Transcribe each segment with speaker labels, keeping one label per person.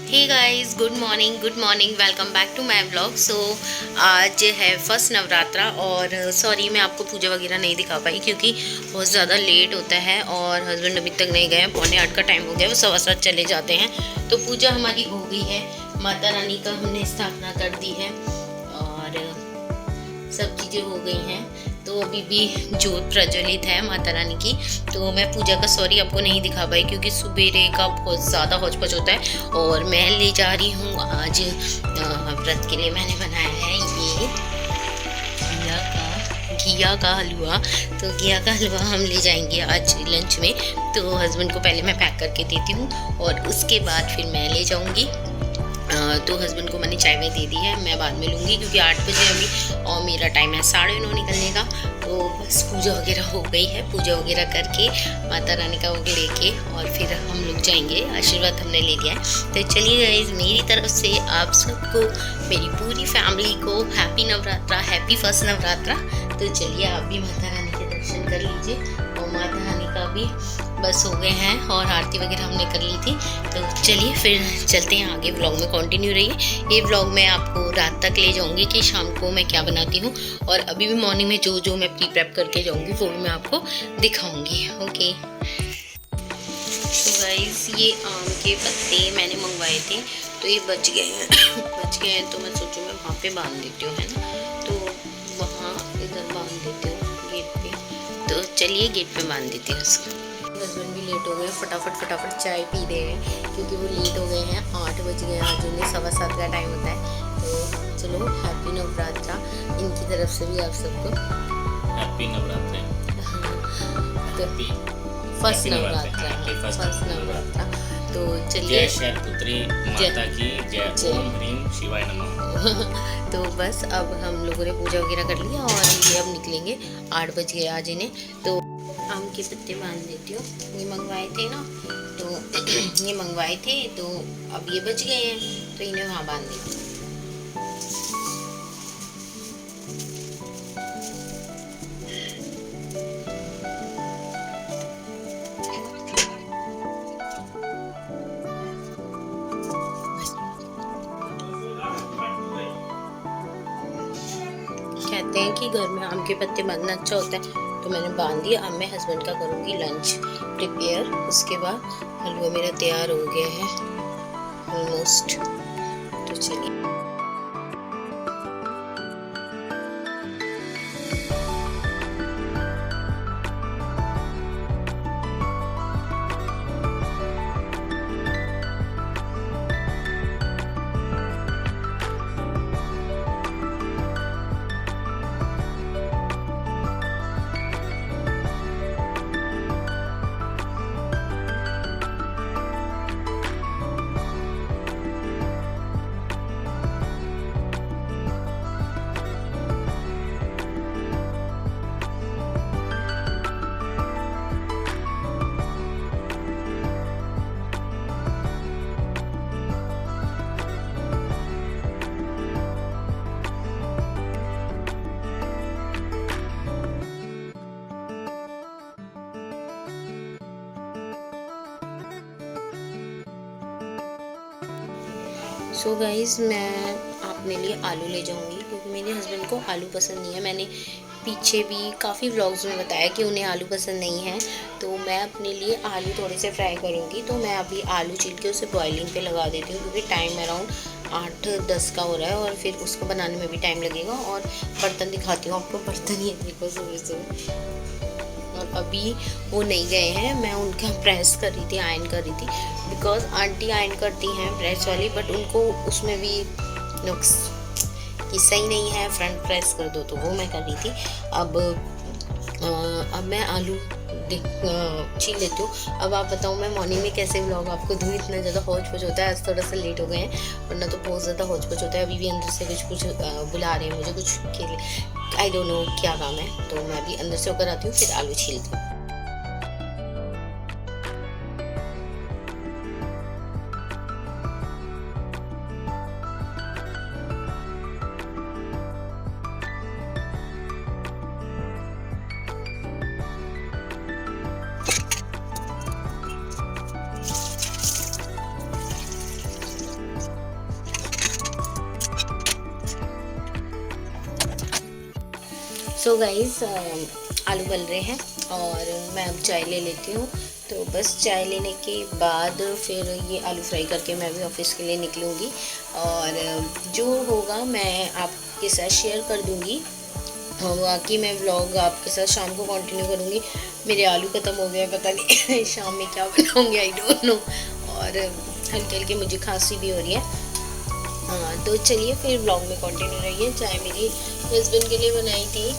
Speaker 1: Hey guys, good morning, welcome back to my vlog. So आज है first Navratra और sorry मैं आपको पूजा वगैरह नहीं दिखा पाई क्योंकि बहुत ज़्यादा लेट होता है और हस्बैंड अभी तक नहीं गए हैं। 7:45 का टाइम हो गया, वो 7:15 चले जाते हैं। तो पूजा हमारी हो गई है, माता रानी का हमने स्थापना कर दी है और सब चीज़ें हो गई हैं। तो अभी भी जोत प्रज्वलित है माता रानी की। तो मैं पूजा का सॉरी आपको नहीं दिखा पाई क्योंकि सवेरे का बहुत ज़्यादा हौच-पौच होता है और मैं ले जा रही हूँ आज व्रत के लिए। मैंने बनाया है ये घिया का हलवा। तो घिया का हलवा हम ले जाएंगे आज लंच में। तो हस्बैंड को पहले मैं पैक करके देती हूँ और उसके बाद फिर मैं ले जाऊँगी। तो हस्बैंड को मैंने चाय दे दी है, मैं बाद में लूँगी क्योंकि 8 बजे अभी और मेरा टाइम है 9:30 निकलने का। तो बस पूजा वगैरह हो गई है, पूजा वगैरह करके माता रानी का वो लेके और फिर हम लोग जाएंगे। आशीर्वाद हमने ले लिया है। तो चलिए गाइस, मेरी तरफ से आप सबको, मेरी पूरी फैमिली को happy Navratra, happy first Navratra. तो चलिए आप भी माता रानी के दर्शन कर लीजिए और माता रानी का भी बस हो गए हैं और आरती वगैरह हमने कर ली थी। तो चलिए फिर चलते हैं आगे, व्लॉग में कंटिन्यू रहिए। ये व्लॉग मैं आपको रात तक ले जाऊंगी कि शाम को मैं क्या बनाती हूँ और अभी भी मॉर्निंग में जो जो मैं प्री प्रेप करके जाऊंगी वो भी मैं आपको दिखाऊंगी। ओके। तो गाइस, ये आम के पत्ते मैंने मंगवाए थे तो ये बच गए हैं बच गए हैं। तो मैं सोचूं मैं वहाँ पे बांध देती हूँ, है ना। तो वहाँ इधर बांध देती हूँ गेट पे। तो चलिए गेट पे बांध देती हूँ उसको। हस्बैंड भी लेट हो गए, फटाफट चाय पी रहे हैं क्योंकि वो लेट हो गए हैं। 8 बज गए, आज उन्हें 7:15 का टाइम होता है। तो चलो हैप्पी नवरात्रा इनकी तरफ से भी आप सबको।
Speaker 2: हैप्पी नवरात्रा।
Speaker 1: तो फर्स्ट नवरात्रा। तो चलिए,
Speaker 2: जय शैलपुत्री माता की जय। ओम ह्रीम शिवाय नमः।
Speaker 1: तो बस अब हम लोगों ने पूजा वगैरह कर लिया और ये अब निकलेंगे। 8 बज गए आज इन्हें। तो आम के पत्ते बांध देती हूँ, ये मंगवाए थे ना, तो ये मंगवाए थे तो अब ये बच गए हैं तो इन्हें वहाँ बांध देती हूँ। कहते हैं कि घर में आम के पत्ते बांधना अच्छा होता है तो मैंने बांध दिया। अब मैं हस्बैंड का करूँगी लंच प्रिपेयर। उसके बाद हलवा मेरा तैयार हो गया है ऑलमोस्ट। तो चलिए, सो गाइस, मैं अपने लिए आलू ले जाऊंगी क्योंकि मेरे हस्बैंड को आलू पसंद नहीं है। मैंने पीछे भी काफ़ी व्लॉग्स में बताया कि उन्हें आलू पसंद नहीं है। तो मैं अपने लिए आलू थोड़े से फ्राई करूंगी। तो मैं अभी आलू छील के उसे बॉइलिंग पे लगा देती हूँ क्योंकि टाइम अराउंड 8-10 का हो रहा है और फिर उसको बनाने में भी टाइम लगेगा। और बर्तन दिखाती हूँ आपको, बर्तन ये देखो सुबह और अभी वो नहीं गए हैं। मैं उनका प्रेस कर रही थी, आयरन कर रही थी बिकॉज आंटी आयरन करती हैं प्रेस वाली, बट उनको उसमें भी नुक्स कि सही नहीं है, फ्रंट प्रेस कर दो, तो वो मैं कर रही थी। अब मैं आलू छील लेती हूँ। अब आप बताऊँ मैं मॉर्निंग में कैसे व्लॉग आपको दूँ, इतना ज़्यादा हौच पौच होता है। आज थोड़ा सा लेट हो गए हैं वरना तो बहुत ज़्यादा हौच पौच होता है। अभी भी अंदर से कुछ बुला रहे हैं मुझे कुछ के लिए, आई डोंट नो क्या काम है। तो मैं अभी अंदर से होकर आती हूँ, फिर आलू छीलती हूँ। सो गाइस आलू बल रहे हैं और मैं अब चाय ले लेती हूँ। तो बस चाय लेने के बाद फिर ये आलू फ्राई करके मैं भी ऑफिस के लिए निकलूँगी और जो होगा मैं आपके साथ शेयर कर दूँगी। बाकी मैं व्लॉग आपके साथ शाम को कंटिन्यू करूँगी। मेरे आलू ख़त्म हो गए, पता नहीं शाम में क्या बनाऊँगी, आई डोंट नो। और हल्के हल्के मुझे खांसी भी हो रही है। हाँ तो चलिए फिर व्लॉग में कंटिन्यू रहिए। चाय मेरी हस्बैंड के लिए बनाई थी।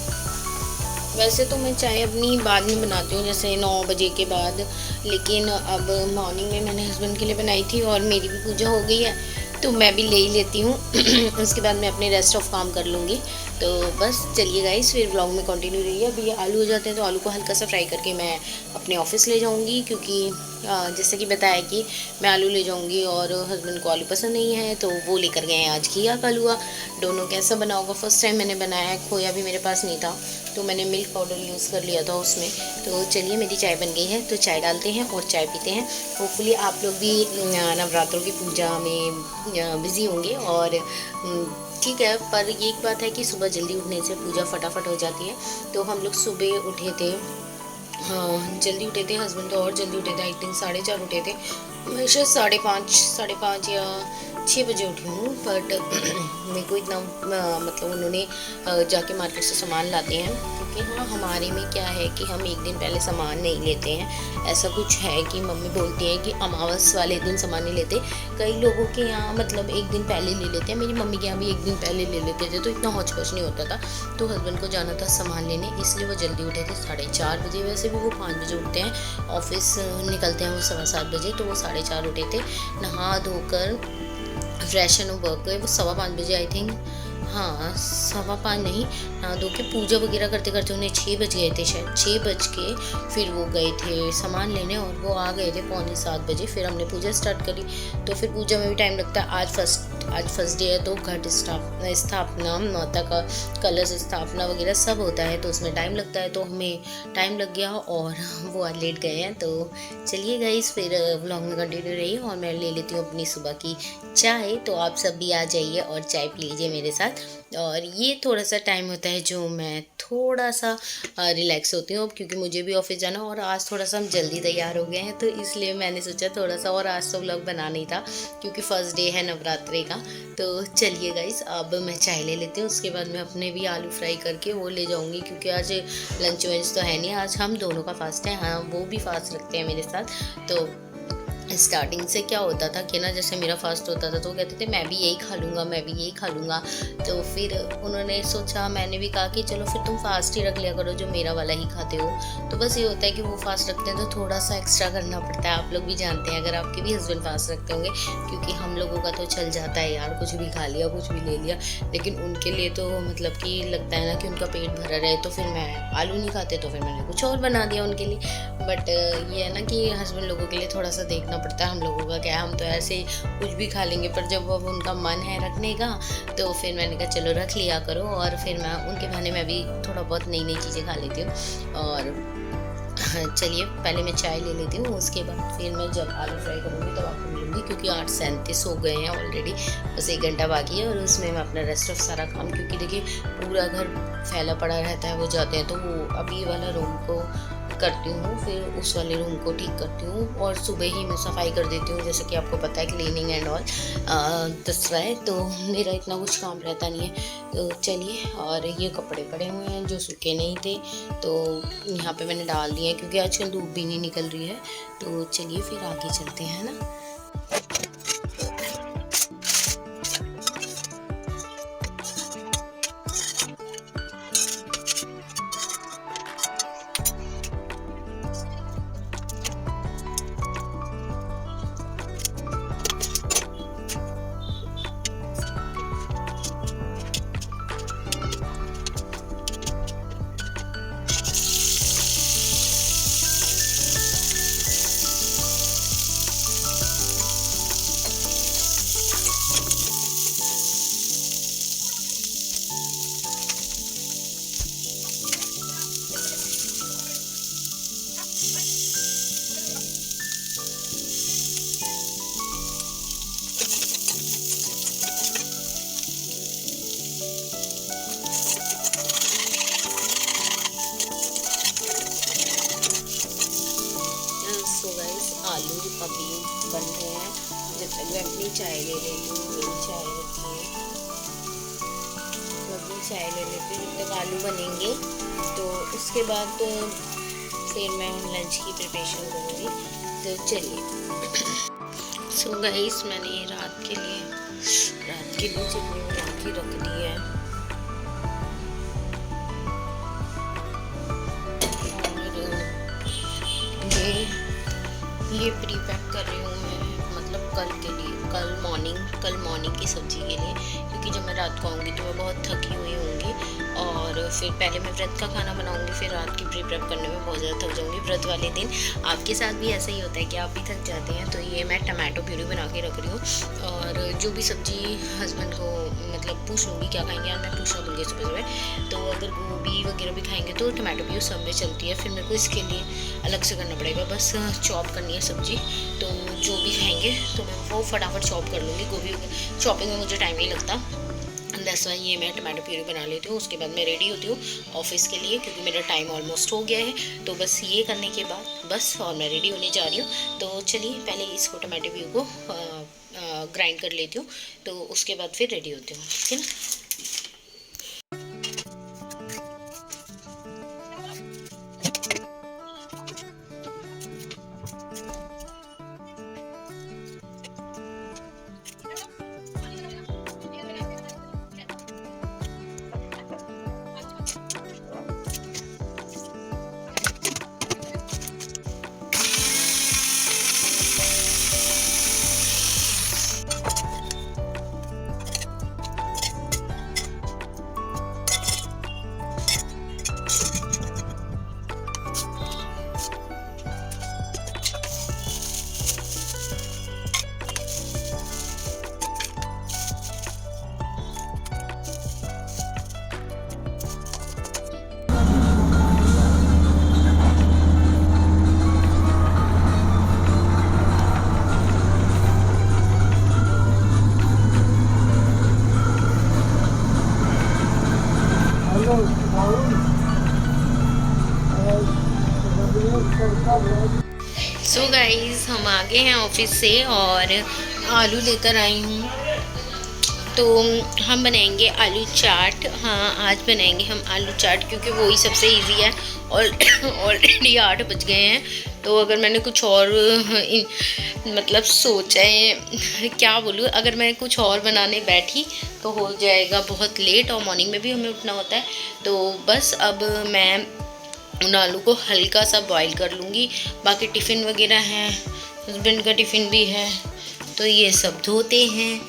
Speaker 1: वैसे तो मैं चाय अपनी बाद में बनाती हूँ, जैसे 9 बजे के बाद, लेकिन अब मॉर्निंग में मैंने हस्बैंड के लिए बनाई थी और मेरी भी पूजा हो गई है तो मैं भी ले ही लेती हूँ। उसके बाद मैं अपने रेस्ट ऑफ काम कर लूँगी। तो बस चलिए गाइस फिर व्लॉग में कंटिन्यू रहिए। अभी ये आलू हो जाते हैं तो आलू को हल्का सा फ्राई करके मैं अपने ऑफिस ले जाऊँगी, क्योंकि जैसे कि बताया कि मैं आलू ले जाऊँगी और हस्बैंड को आलू पसंद नहीं है तो वो लेकर गए हैं आज घिया का हलवा। दोनों कैसा बना होगा, फर्स्ट टाइम मैंने बनाया है। खोया भी मेरे पास नहीं था तो मैंने मिल्क पाउडर यूज़ कर लिया था उसमें। तो चलिए मेरी चाय बन गई है तो चाय डालते हैं और चाय पीते हैं। होपफुली आप लोग भी नवरात्रों की पूजा में बिज़ी होंगे और ठीक है, पर ये एक बात है कि सुबह जल्दी उठने से पूजा फटाफट हो जाती है। तो हम लोग सुबह उठे थे, हाँ जल्दी उठे थे, हस्बैंड तो और जल्दी उठे थे, आई थिंक 4:30 उठे थे। मैं शायद 5:30 या 6 बजे उठी हूँ। बट मेरे को इतना मतलब उन्होंने जाके मार्केट से सामान लाते हैं, क्योंकि हाँ हमारे में क्या है कि हम एक दिन पहले सामान नहीं लेते हैं। ऐसा कुछ है कि मम्मी बोलती है कि अमावस वाले दिन सामान नहीं लेते। कई लोगों के यहाँ मतलब एक दिन पहले ले लेते हैं, मेरी मम्मी के यहाँ भी एक दिन पहले ले लेते थे तो इतना हौच पौच नहीं होता था। तो हस्बैंड को जाना था सामान लेने, इसलिए वो जल्दी उठे थे 4:30 बजे। वैसे भी वो 5 बजे उठते हैं, ऑफिस निकलते हैं वो 7:15 बजे, तो वो 4:30 उठे थे। नहा धोकर फ्रेश एंड वर्क गए वो 5:15 बजे आई थिंक, हाँ 5:15 नहीं, नहा धो के पूजा वगैरह करते करते उन्हें 6 बज गए थे, शायद 6 बज के फिर वो गए थे सामान लेने और वो आ गए थे 6:45 बजे। फिर हमने पूजा स्टार्ट करी। तो फिर पूजा में भी टाइम लगता है। आज फर्स्ट डे है तो घट स्थापना, माता का कलश स्थापना वगैरह सब होता है तो उसमें टाइम लगता है, तो हमें टाइम लग गया और वो आज लेट गए हैं। तो चलिए गाइस फिर व्लॉग में कंटिन्यू रहिए और मैं ले लेती हूँ अपनी सुबह की चाय। तो आप सब भी आ जाइए और चाय पी लीजिए मेरे साथ। और ये थोड़ा सा टाइम होता है जो मैं थोड़ा सा रिलैक्स होती हूँ, क्योंकि मुझे भी ऑफिस जाना और आज थोड़ा सा हम जल्दी तैयार हो गए हैं तो इसलिए मैंने सोचा थोड़ा सा, और आज तो व्लॉग बना नहीं था क्योंकि फर्स्ट डे है नवरात्रि का। तो चलिए गाइस अब मैं चाय ले लेती हूँ, उसके बाद मैं अपने भी आलू फ्राई करके वो ले जाऊँगी, क्योंकि आज लंच वंच तो है नहीं, आज हम दोनों का फास्ट है। हाँ वो भी फास्ट रखते हैं मेरे साथ। तो स्टार्टिंग से क्या होता था कि ना, जैसे मेरा फास्ट होता था तो वो कहते थे मैं भी यही खा लूँगा, मैं भी यही खा लूँगा। तो फिर उन्होंने सोचा, मैंने भी कहा कि चलो फिर तुम फास्ट ही रख लिया करो जो मेरा वाला ही खाते हो। तो बस ये होता है कि वो फास्ट रखते हैं तो थोड़ा सा एक्स्ट्रा करना पड़ता है। आप लोग भी जानते हैं, अगर आपके भी हस्बैंड फास्ट रखते होंगे, क्योंकि हम लोगों का तो चल जाता है यार, कुछ भी खा लिया कुछ भी ले लिया, लेकिन उनके लिए तो मतलब कि लगता है ना कि उनका पेट भरा रहे। तो फिर मैं आलू नहीं खाते तो फिर मैंने कुछ और बना दिया उनके लिए। बट ये है ना कि हस्बैंड लोगों के लिए थोड़ा सा देखना पड़ता है। हम लोगों का क्या है, हम तो ऐसे ही कुछ भी खा लेंगे, पर जब अब उनका मन है रखने का तो फिर मैंने कहा चलो रख लिया करो। और फिर मैं उनके बहाने मैं भी थोड़ा बहुत नई नई चीज़ें खा लेती हूँ। और चलिए पहले मैं चाय ले लेती हूँ, उसके बाद फिर मैं जब आलू फ्राई करूँगी तब आपको मिलूँगी, क्योंकि 8:37 हो गए हैं ऑलरेडी, बस 1 घंटा बाकी है। और उसमें मैं अपना रेस्ट ऑफ सारा काम, क्योंकि देखिए पूरा घर फैला पड़ा रहता है, वो जाते हैं तो वो अभी वाला रूम को करती हूँ, फिर उस वाले रूम को ठीक करती हूँ और सुबह ही मैं सफाई कर देती हूँ, जैसे कि आपको पता है क्लीनिंग एंड ऑल दसरा है तो मेरा इतना कुछ काम रहता नहीं है। तो चलिए, और ये कपड़े पड़े हुए हैं जो सूखे नहीं थे तो यहाँ पे मैंने डाल दिए हैं, क्योंकि आजकल धूप भी नहीं निकल रही है। तो चलिए फिर आगे चलते हैं ना। अपनी चाय ले लेती हूँ। मेरी चाय रखी है, तो अपनी चाय ले लेती हूँ जब तक आलू बनेंगे। तो उसके बाद फिर मैं लंच की प्रिपरेशन करूँगी। तो चलिए। सो गाइस, मैंने रात के लिए चटनी बना के रख दी है। और ये प्री पैक कर रही हूँ मैं, मतलब कल मॉर्निंग की सब्जी के लिए, क्योंकि जब मैं रात को आऊँगी तो मैं बहुत थकी हुई होंगी और फिर पहले मैं व्रत का खाना बनाऊँगी, फिर रात की प्री पैक करने में बहुत ज़्यादा थक जाऊँगी। व्रत वाले दिन आपके साथ भी ऐसा ही होता है कि आप भी थक जाते हैं। तो ये मैं टमाटो प्यूरी बना के रख रही हूँ और जो भी सब्जी हस्बैंड को मतलब पूछ लूँगी क्या खाएंगे, यार मैं पूछना भूल गई सुबह। तो अगर गोभी वगैरह भी खाएंगे तो टमाटो प्यूरी सब में चलती है। फिर मेरे को इसके लिए अलग से करना पड़ेगा, बस चॉप करनी है सब्जी। तो जो भी खाएंगे तो मैं वो फटाफट चॉप कर लूँगी। गोभी चॉपिंग में मुझे टाइम नहीं लगता, दैट्स वाई ये मैं टमाटो प्यूरी बना लेती हूँ। उसके बाद मैं रेडी होती हूँ ऑफिस के लिए, क्योंकि मेरा टाइम ऑलमोस्ट हो गया है। तो बस ये करने के बाद बस और मैं रेडी होने जा रही हूँ। तो चलिए पहले इसको टमाटो प्यूरी को ग्राइंड कर लेती हूँ, तो उसके बाद फिर रेडी होती हूँ, ठीक है ना। सो गाइज, हम आ गए हैं ऑफिस से और आलू लेकर आई हूँ। तो हम बनाएंगे आलू चाट। हाँ, आज बनाएंगे हम आलू चाट, क्योंकि वही सबसे इजी है और ऑलरेडी 8 बज गए हैं। तो अगर मैंने कुछ और मतलब सोचा है, क्या बोलूँ, अगर मैं कुछ और बनाने बैठी तो हो जाएगा बहुत लेट और मॉर्निंग में भी हमें उठना होता है। तो बस अब मैं उन आलू को हल्का सा बॉईल कर लूँगी। बाकी टिफ़िन वगैरह है, हस्बैंड का टिफ़िन भी है, तो ये सब धोते हैं।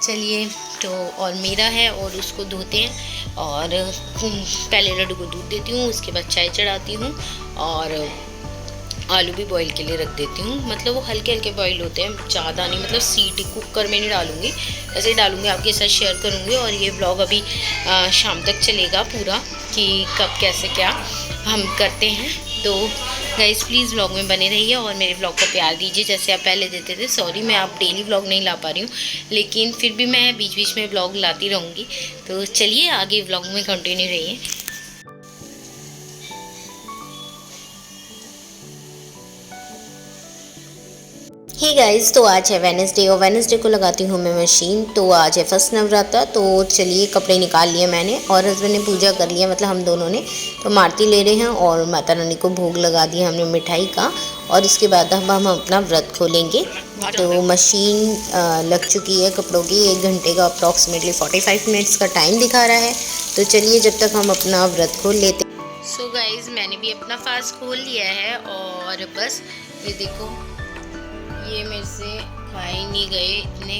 Speaker 1: चलिए, तो और मेरा है और उसको धोते हैं। और पहले लड्डू को दूध देती हूँ, उसके बाद चाय चढ़ाती हूँ और आलू भी बॉईल के लिए रख देती हूँ। मतलब वो हल्के हल्के बॉईल होते हैं, ज़्यादा नहीं, मतलब सीटी कुकर में नहीं डालूँगी, ऐसे ही डालूँगी, आपके साथ शेयर करूँगी। और ये ब्लॉग अभी शाम तक चलेगा पूरा, कि कब कैसे क्या हम करते हैं। तो गाइस प्लीज़ व्लॉग में बने रहिए और मेरे व्लॉग को प्यार दीजिए जैसे आप पहले देते थे। सॉरी मैं आप डेली व्लॉग नहीं ला पा रही हूँ, लेकिन फिर भी मैं बीच बीच में व्लॉग लाती रहूँगी। तो चलिए आगे व्लॉग में कंटिन्यू रहिए। हे गाइस, तो आज है वेडनेसडे और वेडनेसडे को लगाती हूँ मैं मशीन। तो आज है फर्स्ट नवरात्रा। तो चलिए कपड़े निकाल लिए मैंने और हस्बैंड ने पूजा कर लिया, मतलब हम दोनों ने। तो आरती ले रहे हैं और माता रानी को भोग लगा दिया हमने मिठाई का। और इसके बाद अब हम अपना व्रत खोलेंगे। तो मशीन लग चुकी है कपड़ों की, 1 घंटे का अप्रॉक्सीमेटली 45 मिनट्स का टाइम दिखा रहा है। तो चलिए जब तक हम अपना व्रत खोल लेते। सो गाइज, मैंने भी अपना फास्ट खोल लिया है और बस ये देखो, ये मेरे से खाए नहीं गए, इतने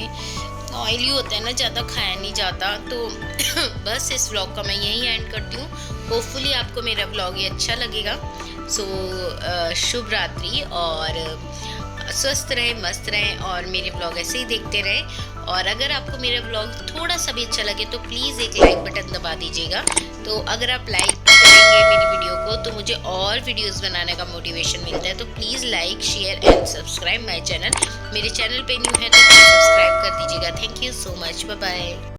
Speaker 1: ऑयली होता है ना, ज़्यादा खाया नहीं जाता। तो बस इस व्लॉग का मैं यहीं एंड करती हूँ। होपफुली आपको मेरा व्लॉग ये अच्छा लगेगा। सो शुभ रात्रि और स्वस्थ रहें, मस्त रहें और मेरे व्लॉग ऐसे ही देखते रहें। और अगर आपको मेरा व्लॉग थोड़ा सा भी अच्छा लगे तो प्लीज़ एक लाइक बटन दबा दीजिएगा। तो अगर आप लाइक करेंगे मेरी वीडियो को तो मुझे और वीडियोस बनाने का मोटिवेशन मिलता है। तो please like, share and subscribe my channel. मेरे चैनल पे न्यू है तो प्लीज़ सब्सक्राइब कर दीजिएगा। Thank you so much, bye bye.